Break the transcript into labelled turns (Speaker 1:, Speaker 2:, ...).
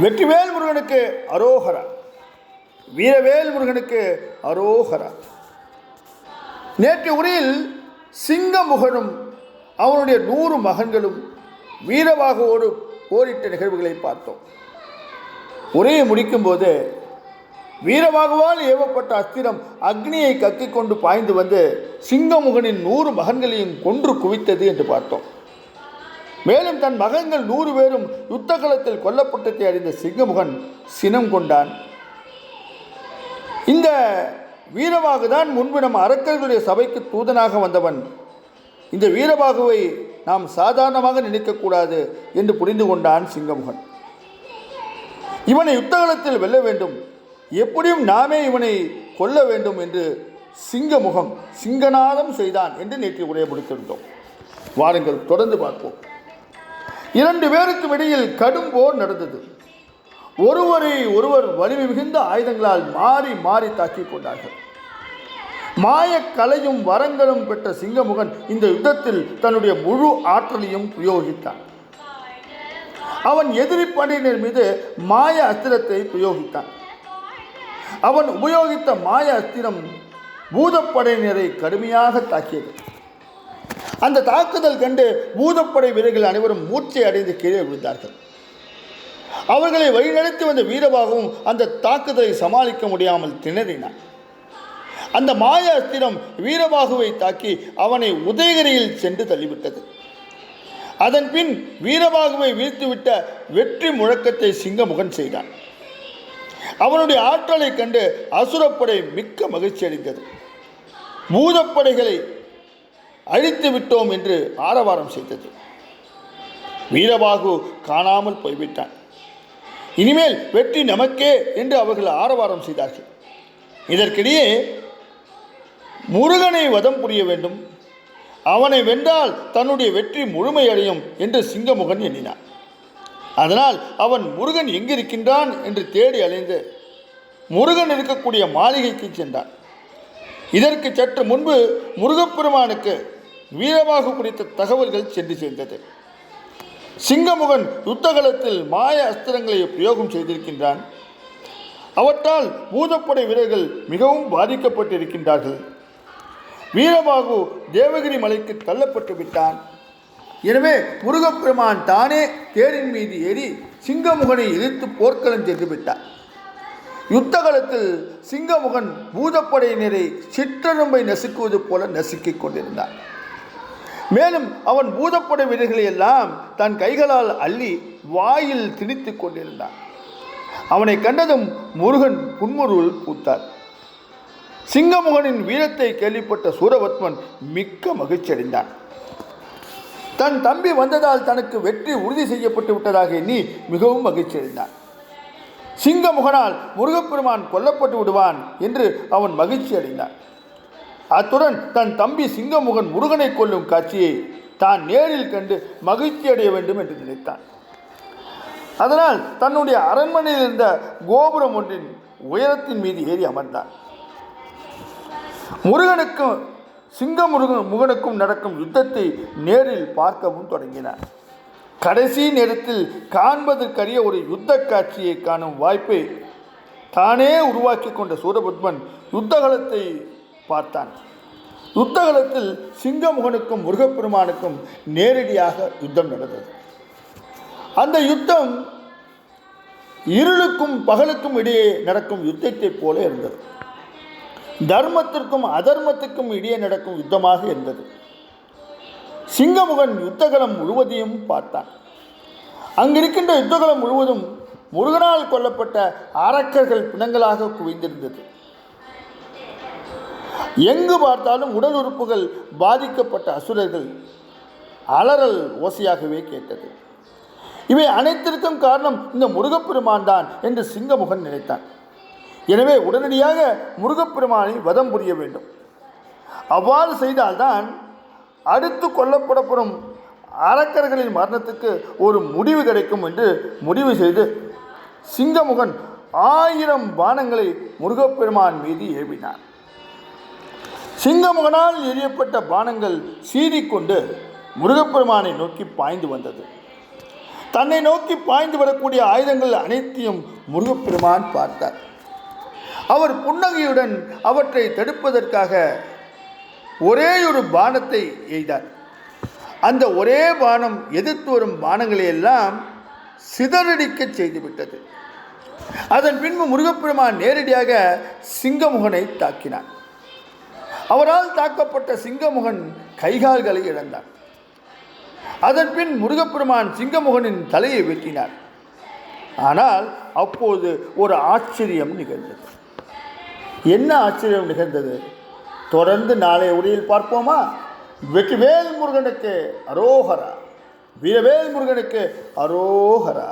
Speaker 1: வெற்றிவேல் முருகனுக்கு அரோகரா, வீரவேல் முருகனுக்கு அரோகரா. நேற்று உரையில் சிங்கமுகனும் அவனுடைய 100 மகன்களும் வீரவாகுவோடு போரிட்ட நிகழ்வுகளை பார்த்தோம். உரையை முடிக்கும் போது வீரவாகுவால் ஏவப்பட்ட அஸ்திரம் அக்னியை கக்கிக் கொண்டு பாய்ந்து வந்து சிங்கமுகனின் 100 மகன்களையும் கொன்று குவித்தது என்று பார்த்தோம். மேலும் தன் மகன்கள் 100 பேரும் யுத்த களத்தில் கொல்லப்பட்டதை அறிந்த சிங்கமுகன் சினம் கொண்டான். இந்த வீரவாகுதான் முன்பு நம் அரக்கர்களுடைய சபைக்கு தூதனாக வந்தவன். இந்த வீரவாகுவை நாம் சாதாரணமாக நினைக்கக்கூடாது என்று புரிந்து கொண்டான் சிங்கமுகன். இவனை யுத்தகலத்தில் வெல்ல வேண்டும், எப்படியும் நாமே இவனை கொல்ல வேண்டும் என்று சிங்கமுகம் சிங்கநாதம் செய்தான் என்று நேற்று உரையை முடித்திருந்தோம். வாருங்கள் தொடர்ந்து பார்ப்போம். 2 பேருக்கும் இடையில் கடும் போர் நடந்தது. ஒருவரை ஒருவர் வலிமை மிகுந்த ஆயுதங்களால் மாறி மாறி தாக்கிக் கொண்டார்கள். மாயக்கலையும் வரங்களும் பெற்ற சிங்கமுகன் இந்த யுத்தத்தில் தன்னுடைய முழு ஆற்றலையும் பிரயோகித்தான். அவன் எதிரி படையினர் மீது மாய அஸ்திரத்தை பிரயோகித்தான். அவன் உபயோகித்த மாய அஸ்திரம் பூதப்படையினரை கடுமையாக தாக்கியது. அந்த தாக்குதல் கண்டு பூதப்படை வீரர்கள் அனைவரும் மூர்ச்சை அடைந்து கீழே விழுந்தார்கள். அவர்களை வழிநடத்தி வந்த வீரபாகவும் அந்த தாக்குதலை சமாளிக்க முடியாமல் திணறினான். அந்த மாய அஸ்திரம் வீரபாகுவை தாக்கி அவனை உதயகிரியில் சென்று தள்ளிவிட்டது. அதன் பின் வீரபாகுவை வீழ்த்திவிட்ட வெற்றி முழக்கத்தை சிங்கமுகன் செய்தான். அவனுடைய ஆற்றலை கண்டு அசுரப்படை மிக்க மகிழ்ச்சி அடைந்தது. பூதப்படைகளை அழித்து விட்டோம் என்று ஆரவாரம் செய்தது. வீரபாகு காணாமல் போய்விட்டான். இனிமேல் வெற்றி நமக்கே என்று அவர்கள் ஆரவாரம் செய்தார்கள். இதற்கிடையே முருகனை வதம் புரிய வேண்டும், அவனை வென்றால் தன்னுடைய வெற்றி முழுமையடையும் என்று சிங்கமுகன் எண்ணினான். அதனால் அவன் முருகன் எங்கிருக்கின்றான் என்று தேடி அலைந்து முருகன் இருக்கக்கூடிய மாளிகைக்கு சென்றான். இதற்கு சற்று முன்பு முருகப்பெருமானுக்கு வீரபாகு குறித்த தகவல்கள் சென்று சேர்ந்தது. சிங்கமுகன் யுத்தகலத்தில் மாய அஸ்திரங்களை பிரயோகம் செய்திருக்கின்றான். அவற்றால் பூதப்படை வீரர்கள் மிகவும் பாதிக்கப்பட்டிருக்கின்றார்கள். வீரபாகு தேவகிரி மலைக்கு தள்ளப்பட்டு விட்டான். எனவே முருகப்பெருமான் தானே தேரின் மீது ஏறி சிங்கமுகனை எதிர்த்து போர்க்களம் சென்று விட்டார். யுத்தகலத்தில் சிங்கமுகன் பூதப்படையினரை சிற்றெரும்பை நசுக்குவது போல நசுக்கிக் கொண்டிருந்தார். மேலும் அவன் பூதப்படை வீரர்களை எல்லாம் தன் கைகளால் அள்ளி வாயில் திணித்து கொண்டிருந்தான். அவனை கண்டதும் முருகன் புன்முறுவல் பூத்தார். சிங்கமுகனின் வீரத்தை கேள்விப்பட்ட சூரபத்மன் மிக்க மகிழ்ச்சி அடைந்தான். தன் தம்பி வந்ததால் தனக்கு வெற்றி உறுதி செய்யப்பட்டு விட்டதாக எண்ணி மிகவும் மகிழ்ச்சி அடைந்தான். சிங்கமுகனால் முருகப்பெருமான் கொல்லப்பட்டு விடுவான் என்று அவன் மகிழ்ச்சி அடைந்தான். அத்துடன் தன் தம்பி சிங்கமுகன் முருகனை கொல்லும் காட்சியை தான் நேரில் கண்டு மகிழ்ச்சி அடைய வேண்டும் என்று நினைத்தான். அதனால் தன்னுடைய அரண்மனையில் இருந்த கோபுரம் ஒன்றின் உயரத்தின் மீது ஏறி அமர்ந்தான். முருகனுக்கும் முகனுக்கும் நடக்கும் யுத்தத்தை நேரில் பார்க்கவும் தொடங்கினார். கடைசி நேரத்தில் காண்பதற்கரிய ஒரு யுத்த காட்சியை காணும் வாய்ப்பை தானே உருவாக்கி கொண்ட சூரபத்மன் யுத்தகலத்தை பார்த்தான். யுத்தகலத்தில் சிங்கமுகனுக்கும் முருகப்பெருமானுக்கும் நேரடியாக யுத்தம் நடந்தது. அந்த யுத்தம் இருளுக்கும் பகலுக்கும் இடையே நடக்கும் யுத்தத்தை போல இருந்தது. தர்மத்திற்கும் அதர்மத்திற்கும் இடையே நடக்கும் யுத்தமாக இருந்தது. சிங்கமுகன் யுத்தகலம் முழுவதையும் பார்த்தான். அங்கிருக்கின்ற யுத்தகலம் முழுவதும் முருகனால் கொல்லப்பட்ட அரக்கர்கள் பிணங்களாக குவிந்திருந்தது. எங்கு பார்த்தாலும் உடல் உறுப்புகள் பாதிக்கப்பட்ட அசுரர்கள் அலறல் ஓசையாகவே கேட்டது. இவை அனைத்திற்கும் காரணம் இந்த முருகப்பெருமான் தான் என்று சிங்கமுகன் நினைத்தான். எனவே உடனடியாக முருகப்பெருமானை வதம் புரிய வேண்டும். அவ்வாறு செய்தால்தான் அடுத்து கொல்லப்படப்படும் அரக்கர்களின் மரணத்துக்கு ஒரு முடிவு கிடைக்கும் என்று முடிவு செய்து சிங்கமுகன் 1000 பானங்களை முருகப்பெருமான் மீது ஏவினான். சிங்கமுகனால் எரியப்பட்ட பானங்கள் சீறிக்கொண்டு முருகப்பெருமானை நோக்கி பாய்ந்து வந்தது. தன்னை நோக்கி பாய்ந்து வரக்கூடிய ஆயுதங்கள் அனைத்தையும் முருகப்பெருமான் பார்த்தார். அவர் புன்னகையுடன் அவற்றை தடுப்பதற்காக ஒரே ஒரு பானத்தை எய்தார். அந்த ஒரே பானம் எதிர்த்து வரும் பானங்களை எல்லாம் சிதறடிக்க செய்துவிட்டது. அதன் பின்பு முருகப்பெருமான் நேரடியாக சிங்கமுகனை தாக்கினார். அவரால் தாக்கப்பட்ட சிங்கமுகன் கைகால்களை இழந்தார். அதன் பின் முருகப்பெருமான் சிங்கமுகனின் தலையை வெட்டினார். ஆனால் அப்போது ஒரு ஆச்சரியம் நிகழ்ந்தது. என்ன ஆச்சரியம் நிகழ்ந்தது? தொடர்ந்து நாளைய உரையில் பார்ப்போமா? வெற்றிவேல் முருகனுக்கு அரோகரா, வீரவேல் முருகனுக்கு அரோகரா.